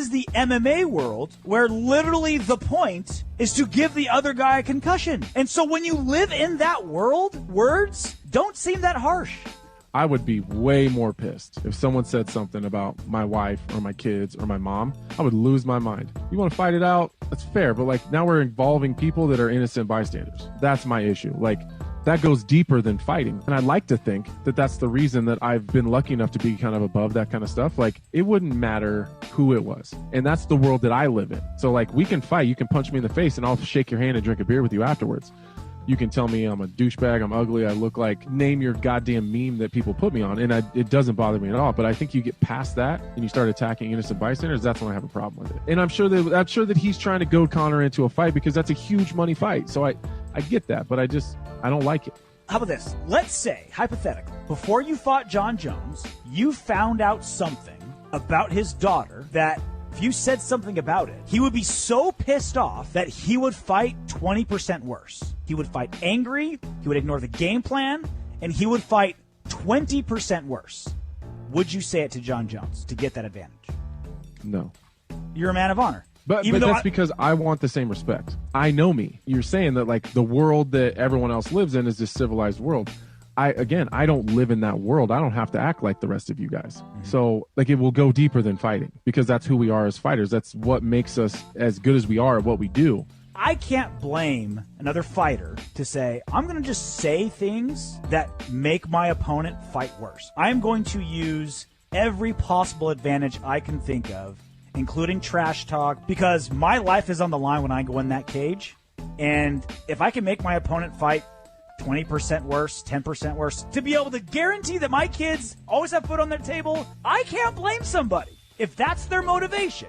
is the MMA world where literally the point is to give the other guy a concussion. And so when you live in that world, words don't seem that harsh. I would be way more pissed if someone said something about my wife or my kids or my mom. I would lose my mind. You want to fight it out? That's fair. But like now we're involving people that are innocent bystanders. That's my issue. Like that goes deeper than fighting. And I like to think that that's the reason that I've been lucky enough to be kind of above that kind of stuff. Like it wouldn't matter who it was. And that's the world that I live in. So like we can fight. You can punch me in the face and I'll shake your hand and drink a beer with you afterwards. You can tell me I'm a douchebag, I'm ugly, I look like, name your goddamn meme that people put me on, and it doesn't bother me at all. But I think you get past that and you start attacking innocent bystanders, that's when I have a problem with it. And I'm sure that he's trying to goad Conor into a fight because that's a huge money fight. So I get that, but I don't like it. How about this? Let's say, hypothetically, before you fought John Jones, you found out something about his daughter that if you said something about it, he would be so pissed off that he would fight 20% worse. He would fight angry, he would ignore the game plan, and he would fight 20% worse. Would you say it to John Jones to get that advantage? No. You're a man of honor. But that's because I want the same respect. I know me. You're saying that like the world that everyone else lives in is this civilized world. I don't live in that world. I don't have to act like the rest of you guys. Mm-hmm. So like it will go deeper than fighting because that's who we are as fighters. That's what makes us as good as we are at what we do. I can't blame another fighter to say, I'm going to just say things that make my opponent fight worse. I'm going to use every possible advantage I can think of, including trash talk, because my life is on the line when I go in that cage. And if I can make my opponent fight 20% worse, 10% worse, to be able to guarantee that my kids always have food on their table, I can't blame somebody if that's their motivation.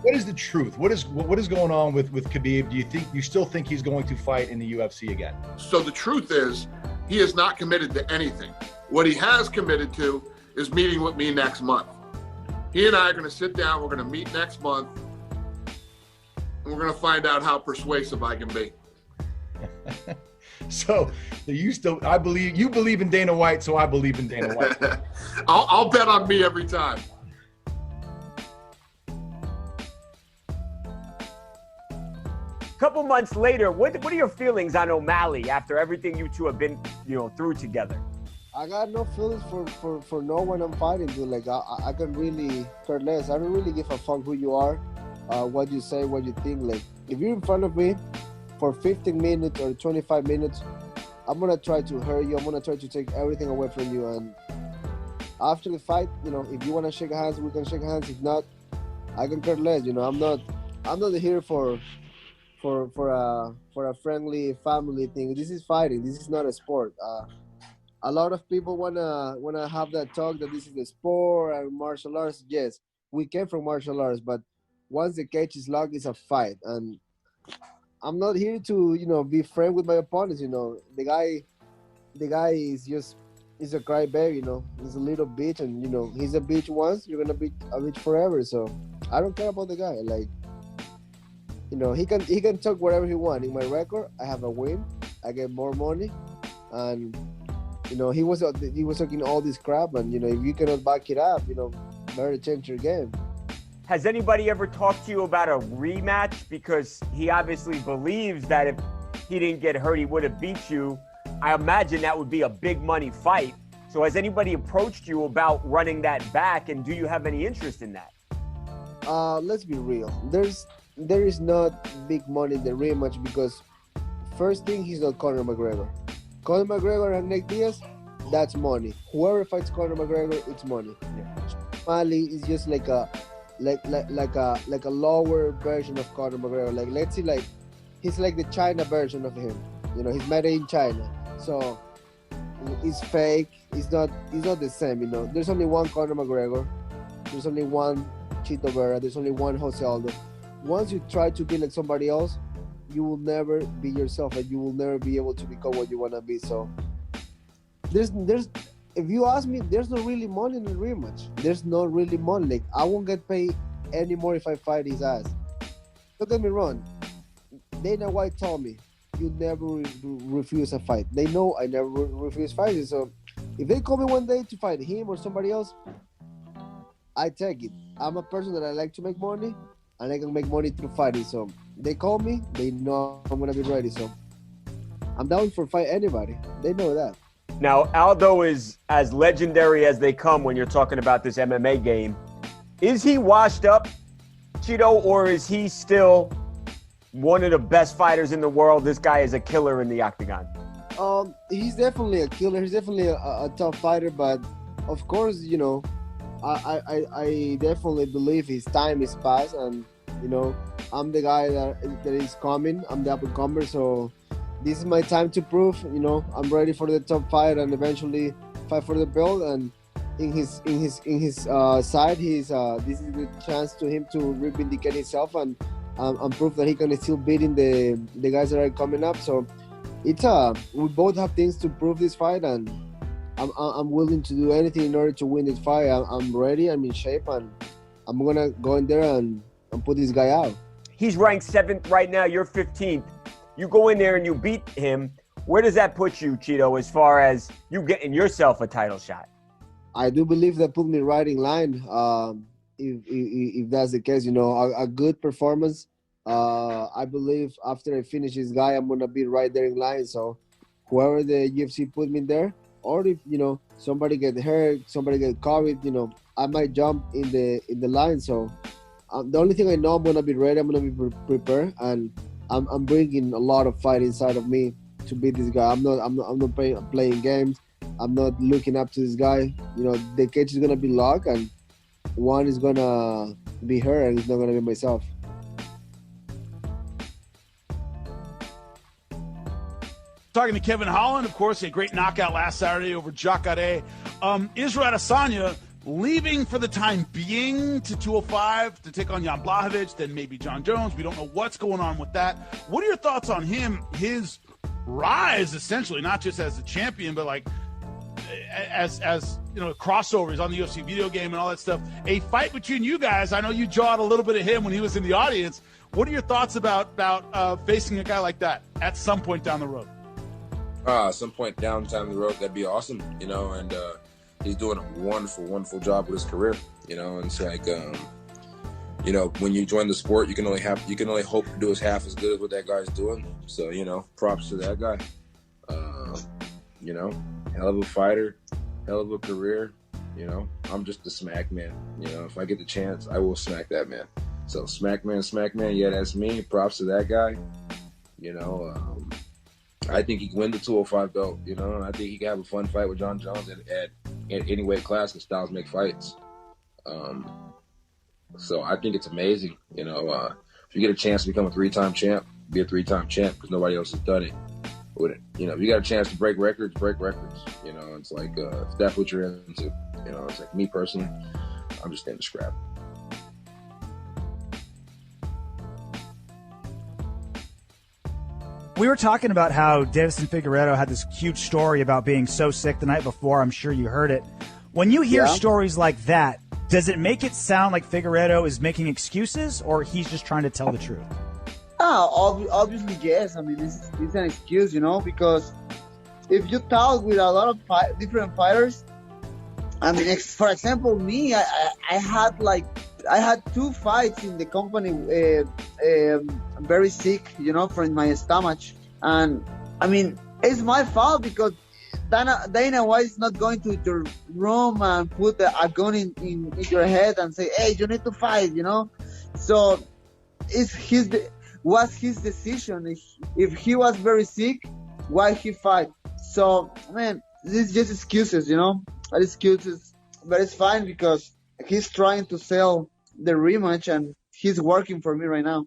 What is the truth? What is going on with Khabib? Do you still think he's going to fight in the UFC again? So the truth is, he is not committed to anything. What he has committed to is meeting with me next month. He and I are going to sit down. We're going to meet next month. And we're going to find out how persuasive I can be. So you believe in Dana White, so I believe in Dana White. I'll bet on me every time. Couple months later, what are your feelings on O'Malley after everything you two have been, through together? I got no feelings for no one I'm fighting, dude. Like I can really care less. I don't really give a fuck who you are, what you say, what you think. Like if you're in front of me for 15 minutes or 25 minutes, I'm gonna try to hurt you. I'm gonna try to take everything away from you. And after the fight, if you wanna shake hands, we can shake hands. If not, I can care less. I'm not here for a friendly family thing. This is fighting. This is not a sport. A lot of people wanna have that talk that this is a sport and martial arts. Yes, we came from martial arts, but once the cage is locked, it's a fight. And I'm not here to be friend with my opponents. The guy is a crybaby. He's a little bitch, and he's a bitch once. You're gonna be a bitch forever. So I don't care about the guy. Like. He can talk whatever he wants. In my record, I have a win. I get more money, and he was talking all this crap. And if you cannot back it up, better change your game. Has anybody ever talked to you about a rematch? Because he obviously believes that if he didn't get hurt, he would have beat you. I imagine that would be a big money fight. So has anybody approached you about running that back? And do you have any interest in that? Let's be real. There is not big money in the rematch because first thing, he's not Conor McGregor. Conor McGregor and Nick Diaz, that's money. Whoever fights Conor McGregor, it's money. Mali is just like a lower version of Conor McGregor. Like let's see, like he's like the China version of him. He's made in China, so it's fake. It's not the same. There's only one Conor McGregor. There's only one Chito Vera. There's only one Jose Aldo. Once you try to be like somebody else, you will never be yourself, and you will never be able to become what you want to be. So there's if you ask me, there's not really money in the rematch. There's not really money. Like I won't get paid anymore if I fight his ass. Don't get me wrong. Dana White told me you never refuse a fight. They know I never refuse fights. So If they call me one day to fight him or somebody else, I take it. I'm a person that I like to make money, and I can make money through fighting. So they call me, they know I'm gonna be ready. So I'm down for fight anybody. They know that. Now, Aldo is as legendary as they come when you're talking about this MMA game. Is he washed up, Chito, or is he still one of the best fighters in the world? This guy is a killer in the octagon. He's definitely a killer. He's definitely a tough fighter, but of course, you know, I definitely believe his time is past, and you know, I'm the guy that is coming. I'm the up and comer, so this is my time to prove. You know, I'm ready for the top fight and eventually fight for the belt. And in his side, this is the chance to him to reivindicate himself and prove that he can still beating the guys that are coming up. So it's we both have things to prove this fight, and I'm willing to do anything in order to win this fight. I'm ready. I'm in shape, and I'm gonna go in there and put this guy out. He's ranked 7th right now. You're 15th. You go in there and you beat him. Where does that put you, Chito, as far as you getting yourself a title shot? I do believe that put me right in line. If that's the case, you know, a good performance. I believe after I finish this guy, I'm gonna be right there in line. So whoever the UFC put me there, or if you know somebody get hurt, somebody get COVID, you know, I might jump in the line. So the only thing I know, I'm gonna be ready. I'm gonna be prepared, and I'm bringing a lot of fight inside of me to beat this guy. I'm not playing games. I'm not looking up to this guy. You know, the cage is gonna be locked, and one is gonna be her, and it's not gonna be myself. Talking to Kevin Holland, of course, a great knockout last Saturday over Jacare. Israel Adesanya leaving for the time being to 205 to take on Jan Blachowicz, then maybe John Jones. We don't know what's going on with that. What are your thoughts on him, his rise, essentially, not just as a champion, but like as you know, crossovers on the UFC video game and all that stuff? A fight between you guys. I know you jawed a little bit at him when he was in the audience. What are your thoughts about facing a guy like that at some point down the road? Some point down the road, that'd be awesome, you know, and he's doing a wonderful, wonderful job with his career, you know, and it's like, you know, when you join the sport, you can only hope to do as half as good as what that guy's doing. So, you know, props to that guy. You know, hell of a fighter, hell of a career, you know. I'm just the smack man, you know. If I get the chance, I will smack that man. So smack man, yeah, that's me. Props to that guy, you know. I think he can win the 205 belt, you know, and I think he can have a fun fight with John Jones at any weight class, because styles make fights. So I think it's amazing, you know. If you get a chance to become a 3-time champ, be a 3-time champ, because nobody else has done it. You know, if you got a chance to break records, you know. It's like, if that's what you're into, you know. It's like, me personally, I'm just into scrap. We were talking about how Davison Figueiredo had this huge story about being so sick the night before. I'm sure you heard it. When you hear stories like that, does it make it sound like Figueiredo is making excuses, or he's just trying to tell the truth? Obviously, yes. I mean, it's an excuse, you know, because if you talk with a lot of different fighters, I mean, for example, me, I had 2 fights in the company, very sick, you know, from my stomach. And I mean, it's my fault, because Dana White is not going to your room and put a gun in your head and say, hey, you need to fight, you know. So was his decision. If he was very sick, why he fight? So, man, this is just excuses, you know, excuses. But it's fine, because he's trying to sell the rematch, and he's working for me right now.